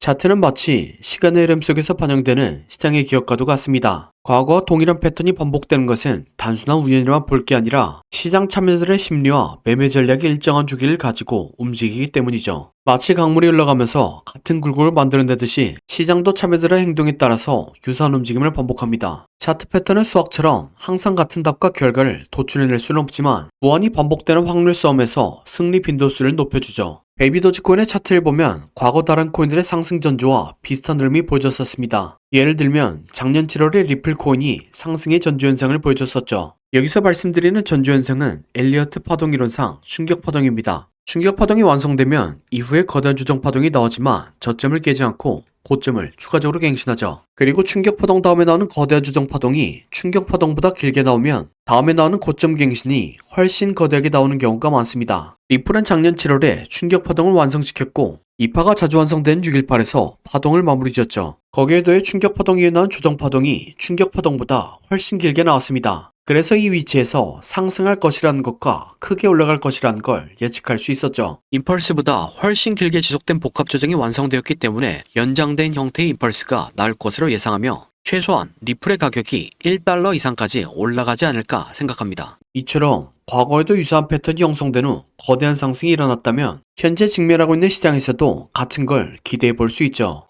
차트는 마치 시간의 흐름 속에서 반영되는 시장의 기억과도 같습니다. 과거와 동일한 패턴이 반복되는 것은 단순한 우연이라만 볼 게 아니라 시장 참여자들의 심리와 매매 전략이 일정한 주기를 가지고 움직이기 때문이죠. 마치 강물이 흘러가면서 같은 굴곡을 만들어내듯이 시장도 참여자들의 행동에 따라서 유사한 움직임을 반복합니다. 차트 패턴은 수학처럼 항상 같은 답과 결과를 도출해낼 수는 없지만 무한히 반복되는 확률 싸움에서 승리 빈도수를 높여주죠. 베이비 도지코인의 차트를 보면 과거 다른 코인들의 상승 전조와 비슷한 흐름이 보여졌었습니다. 예를 들면 작년 7월에 리플 코인이 상승의 전조 현상을 보여줬었죠. 여기서 말씀드리는 전조 현상은 엘리어트 파동 이론상 충격 파동입니다. 충격 파동이 완성되면 이후에 거대한 조정 파동이 나오지만 저점을 깨지 않고 고점을 추가적으로 갱신하죠. 그리고 충격 파동 다음에 나오는 거대한 조정 파동이 충격 파동보다 길게 나오면 다음에 나오는 고점 갱신이 훨씬 거대하게 나오는 경우가 많습니다. 리플은 작년 7월에 충격 파동을 완성시켰고 이파가 자주 완성된 618에서 파동을 마무리 지었죠. 거기에 더해 충격 파동 이후에 나온 조정 파동이 충격 파동보다 훨씬 길게 나왔습니다. 그래서 이 위치에서 상승할 것이라는 것과 크게 올라갈 것이라는 걸 예측할 수 있었죠. 임펄스보다 훨씬 길게 지속된 복합 조정이 완성되었기 때문에 연장된 형태의 임펄스가 나올 것으로 예상하며 최소한 리플의 가격이 1달러 이상까지 올라가지 않을까 생각합니다. 이처럼 과거에도 유사한 패턴이 형성된 후 거대한 상승이 일어났다면 현재 직면하고 있는 시장에서도 같은 걸 기대해 볼 수 있죠.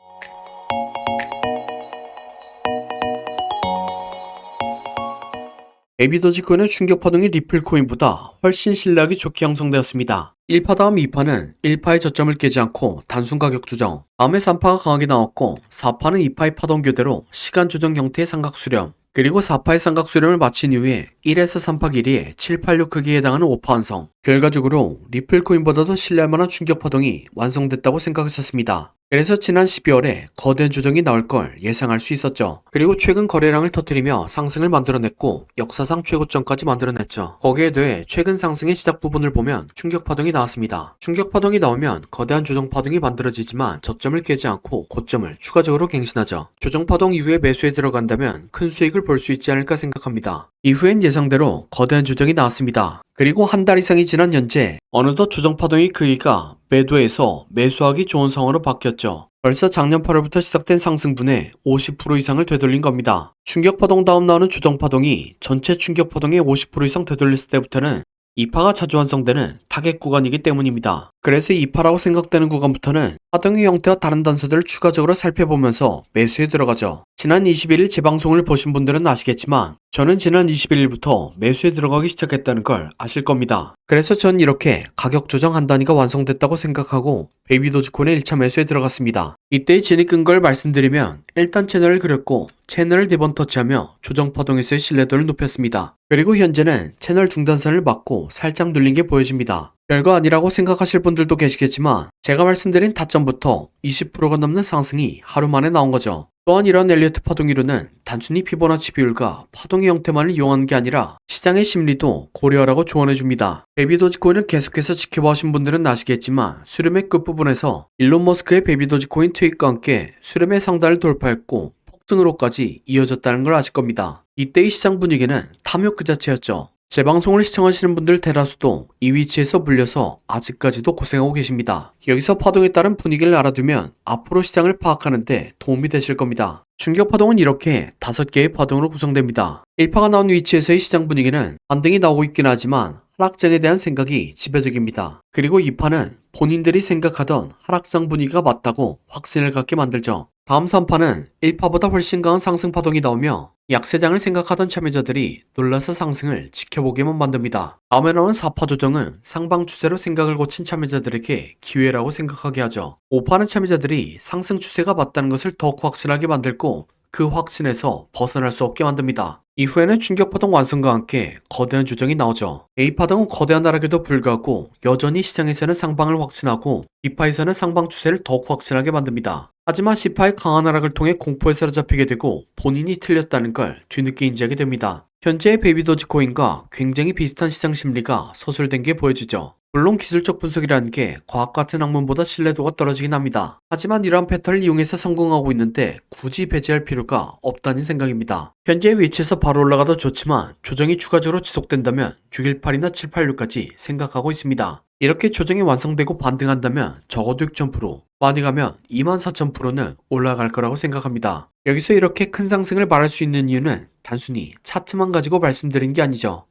베이비 도지코인의 충격 파동이 리플 코인보다 훨씬 신뢰하기 좋게 형성되었습니다. 1파 다음 2파는 1파의 저점을 깨지 않고 단순 가격 조정, 다음에 3파가 강하게 나왔고 4파는 2파의 파동 교대로 시간 조정 형태의 삼각 수렴, 그리고 4파의 삼각 수렴을 마친 이후에 1에서 3파 길이에 786 크기에 해당하는 5파 완성. 결과적으로 리플 코인보다도 신뢰할 만한 충격 파동이 완성됐다고 생각했었습니다. 그래서 지난 12월에 거대한 조정이 나올 걸 예상할 수 있었죠. 그리고 최근 거래량을 터뜨리며 상승을 만들어냈고 역사상 최고점까지 만들어냈죠. 거기에 더해 최근 상승의 시작 부분을 보면 충격 파동이 나왔습니다. 충격 파동이 나오면 거대한 조정 파동이 만들어지지만 저점을 깨지 않고 고점을 추가적으로 갱신하죠. 조정 파동 이후에 매수에 들어간다면 큰 수익을 볼 수 있지 않을까 생각합니다. 이후엔 예상대로 거대한 조정이 나왔습니다. 그리고 한 달 이상이 지난 현재 어느덧 조정 파동의 크기가 매도에서 매수하기 좋은 상황으로 바뀌었죠. 벌써 작년 8월부터 시작된 상승분의 50% 이상을 되돌린 겁니다. 충격 파동 다음 나오는 조정 파동이 전체 충격 파동의 50% 이상 되돌렸을 때부터는 2파가 자주 완성되는 타겟 구간이기 때문입니다. 그래서 2파라고 생각되는 구간부터는 파동의 형태와 다른 단서들을 추가적으로 살펴보면서 매수에 들어가죠. 지난 21일 제 방송을 보신 분들은 아시겠지만 저는 지난 21일부터 매수에 들어가기 시작했다는 걸 아실 겁니다. 그래서 전 이렇게 가격 조정 한 단위가 완성됐다고 생각하고 베이비 도지코인의 1차 매수에 들어갔습니다. 이때의 진입 근거를 말씀드리면 일단 채널을 그렸고 채널을 4번 터치하며 조정 파동에서의 신뢰도를 높였습니다. 그리고 현재는 채널 중단선을 맞고 살짝 눌린 게 보여집니다. 별거 아니라고 생각하실 분들도 계시겠지만 제가 말씀드린 타점부터 20%가 넘는 상승이 하루 만에 나온 거죠. 또한 이런 엘리어트 파동 이론은 단순히 피보나치 비율과 파동의 형태만을 이용하는 게 아니라 시장의 심리도 고려하라고 조언해줍니다. 베이비 도지코인을 계속해서 지켜보신 분들은 아시겠지만 수렴의 끝부분에서 일론 머스크의 베이비 도지코인 트윗과 함께 수렴의 상단을 돌파했고 폭등으로까지 이어졌다는 걸 아실 겁니다. 이때의 시장 분위기는 탐욕 그 자체였죠. 제 방송을 시청하시는 분들 대다수도 이 위치에서 물려서 아직까지도 고생하고 계십니다. 여기서 파동에 따른 분위기를 알아두면 앞으로 시장을 파악하는데 도움이 되실 겁니다. 충격 파동은 이렇게 5개의 파동으로 구성됩니다. 1파가 나온 위치에서의 시장 분위기는 반등이 나오고 있긴 하지만 하락장에 대한 생각이 지배적입니다. 그리고 2파는 본인들이 생각하던 하락장 분위기가 맞다고 확신을 갖게 만들죠. 다음 3파는 1파보다 훨씬 강한 상승 파동이 나오며 약세장을 생각하던 참여자들이 놀라서 상승을 지켜보게만 만듭니다. 다음에 나온 4파 조정은 상방 추세로 생각을 고친 참여자들에게 기회라고 생각하게 하죠. 5파는 참여자들이 상승 추세가 맞다는 것을 더욱 확실하게 만들고 그 확신에서 벗어날 수 없게 만듭니다. 이후에는 충격파동 완성과 함께 거대한 조정이 나오죠. A파동은 거대한 하락에도 불구하고 여전히 시장에서는 상방을 확신하고 B파에서는 상방 추세를 더욱 확신하게 만듭니다. 하지만 C파의 강한 하락을 통해 공포에 사로잡히게 되고 본인이 틀렸다는 걸 뒤늦게 인지하게 됩니다. 현재의 베이비 도지코인과 굉장히 비슷한 시장 심리가 서술된 게 보여지죠. 물론 기술적 분석이라는 게 과학 같은 학문보다 신뢰도가 떨어지긴 합니다. 하지만 이러한 패턴을 이용해서 성공하고 있는데 굳이 배제할 필요가 없다는 생각입니다. 현재의 위치에서 바로 올라가도 좋지만 조정이 추가적으로 지속된다면 618이나 786까지 생각하고 있습니다. 이렇게 조정이 완성되고 반등한다면 적어도 6,000%, 많이 가면 24,000%는 올라갈 거라고 생각합니다. 여기서 이렇게 큰 상승을 말할 수 있는 이유는 단순히 차트만 가지고 말씀드린 게 아니죠.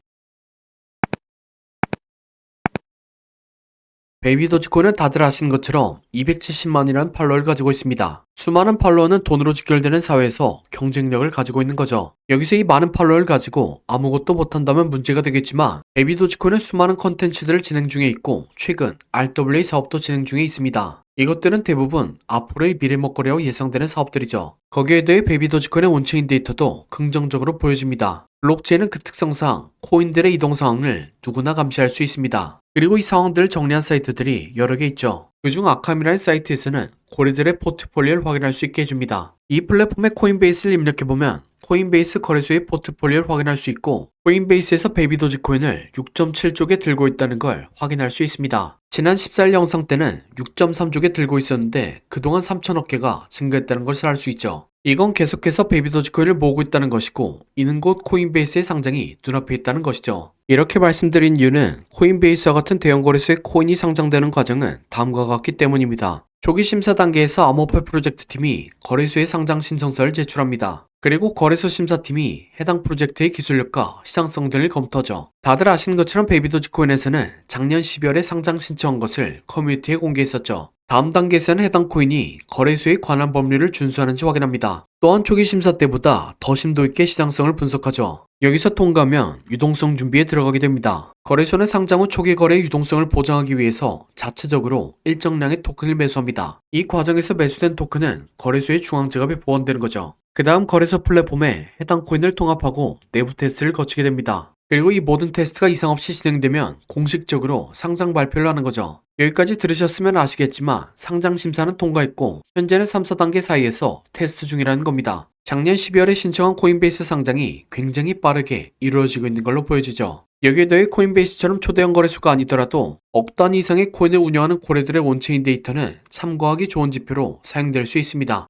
베이비 도지코인은 다들 아시는 것처럼 270만이라는 팔로워를 가지고 있습니다. 수많은 팔로워는 돈으로 직결되는 사회에서 경쟁력을 가지고 있는 거죠. 여기서 이 많은 팔로워를 가지고 아무것도 못한다면 문제가 되겠지만 베이비 도지코인은 수많은 컨텐츠들을 진행 중에 있고 최근 RWA 사업도 진행 중에 있습니다. 이것들은 대부분 앞으로의 미래 먹거리라고 예상되는 사업들이죠. 거기에 더해 베이비 도지코인의 온체인 데이터도 긍정적으로 보여집니다. 블록체인은 그 특성상 코인들의 이동 상황을 누구나 감시할 수 있습니다. 그리고 이 상황들을 정리한 사이트들이 여러 개 있죠. 그중 아캄이라는 사이트에서는 고래들의 포트폴리오를 확인할 수 있게 해줍니다. 이 플랫폼에 코인베이스를 입력해보면 코인베이스 거래소의 포트폴리오를 확인할 수 있고 코인베이스에서 베이비 도지코인을 6.7쪽에 들고 있다는 걸 확인할 수 있습니다. 지난 14일 영상 때는 6.3쪽에 들고 있었는데 그동안 3천억 개가 증가했다는 것을 알 수 있죠. 이건 계속해서 베이비 도지코인을 모으고 있다는 것이고 이는 곧 코인베이스의 상장이 눈앞에 있다는 것이죠. 이렇게 말씀드린 이유는 코인베이스와 같은 대형 거래소에 코인이 상장되는 과정은 다음과 같기 때문입니다. 초기 심사 단계에서 암호화 프로젝트 팀이 거래소에 상장 신청서를 제출합니다. 그리고 거래소 심사팀이 해당 프로젝트의 기술력과 시장성 등을 검토하죠. 다들 아시는 것처럼 베이비 도지코인에서는 작년 12월에 상장 신청한 것을 커뮤니티에 공개했었죠. 다음 단계에서는 해당 코인이 거래소에 관한 법률을 준수하는지 확인합니다. 또한 초기 심사 때보다 더 심도 있게 시장성을 분석하죠. 여기서 통과하면 유동성 준비에 들어가게 됩니다. 거래소는 상장 후 초기 거래의 유동성을 보장하기 위해서 자체적으로 일정량의 토큰을 매수합니다. 이 과정에서 매수된 토큰은 거래소의 중앙지갑에 보관되는 거죠. 그 다음 거래소 플랫폼에 해당 코인을 통합하고 내부 테스트를 거치게 됩니다. 그리고 이 모든 테스트가 이상 없이 진행되면 공식적으로 상장 발표를 하는 거죠. 여기까지 들으셨으면 아시겠지만 상장 심사는 통과했고 현재는 3, 4단계 사이에서 테스트 중이라는 겁니다. 작년 12월에 신청한 코인베이스 상장이 굉장히 빠르게 이루어지고 있는 걸로 보여지죠. 여기에 더해 코인베이스처럼 초대형 거래소가 아니더라도 억 단위 이상의 코인을 운영하는 고래들의 온체인 데이터는 참고하기 좋은 지표로 사용될 수 있습니다.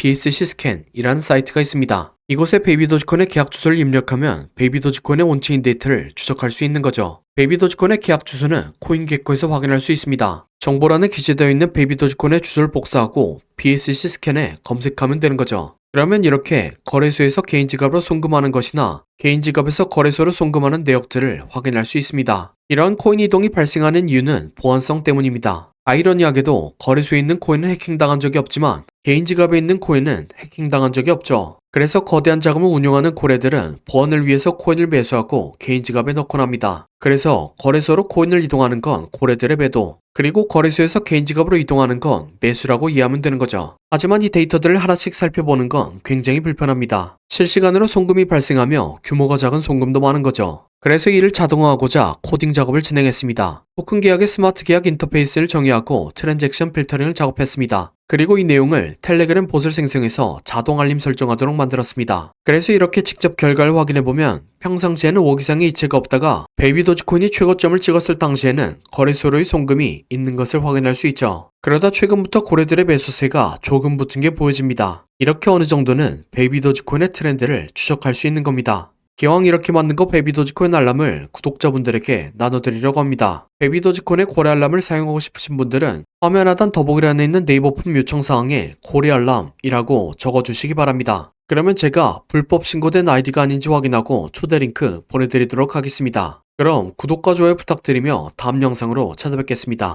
BSC 스캔이라는 사이트가 있습니다. 이곳에 베이비 도지코인의 계약 주소를 입력하면 베이비 도지코인의 온체인 데이터를 추적할 수 있는 거죠. 베이비 도지코인의 계약 주소는 코인게코에서 확인할 수 있습니다. 정보란에 기재되어 있는 베이비 도지코인의 주소를 복사하고 BSC 스캔에 검색하면 되는 거죠. 그러면 이렇게 거래소에서 개인 지갑으로 송금하는 것이나 개인 지갑에서 거래소로 송금하는 내역들을 확인할 수 있습니다. 이러한 코인 이동이 발생하는 이유는 보안성 때문입니다. 아이러니하게도 거래소에 있는 코인은 해킹당한 적이 없지만 개인 지갑에 있는 코인은 해킹당한 적이 없죠. 그래서 거대한 자금을 운용하는 고래들은 보안을 위해서 코인을 매수하고 개인 지갑에 넣곤 합니다. 그래서 거래소로 코인을 이동하는 건 고래들의 매도, 그리고 거래소에서 개인 지갑으로 이동하는 건 매수라고 이해하면 되는 거죠. 하지만 이 데이터들을 하나씩 살펴보는 건 굉장히 불편합니다. 실시간으로 송금이 발생하며 규모가 작은 송금도 많은 거죠. 그래서 이를 자동화하고자 코딩 작업을 진행했습니다. 토큰 계약의 스마트 계약 인터페이스를 정의하고 트랜잭션 필터링을 작업했습니다. 그리고 이 내용을 텔레그램 봇을 생성해서 자동 알림 설정하도록 만들었습니다. 그래서 이렇게 직접 결과를 확인해보면 평상시에는 5억 이상의 이체가 없다가 베이비 도지코인이 최고점을 찍었을 당시에는 거래소로의 송금이 있는 것을 확인할 수 있죠. 그러다 최근부터 고래들의 매수세가 조금 붙은 게 보여집니다. 이렇게 어느 정도는 베이비 도지코인의 트렌드를 추적할 수 있는 겁니다. 기왕 이렇게 만든 거 베이비 도지코인 알람을 구독자분들에게 나눠드리려고 합니다. 베이비 도지코인의 고래 알람을 사용하고 싶으신 분들은 화면 하단 더보기란에 있는 네이버 품 요청사항에 고래 알람이라고 적어주시기 바랍니다. 그러면 제가 불법 신고된 아이디가 아닌지 확인하고 초대 링크 보내드리도록 하겠습니다. 그럼 구독과 좋아요 부탁드리며 다음 영상으로 찾아뵙겠습니다.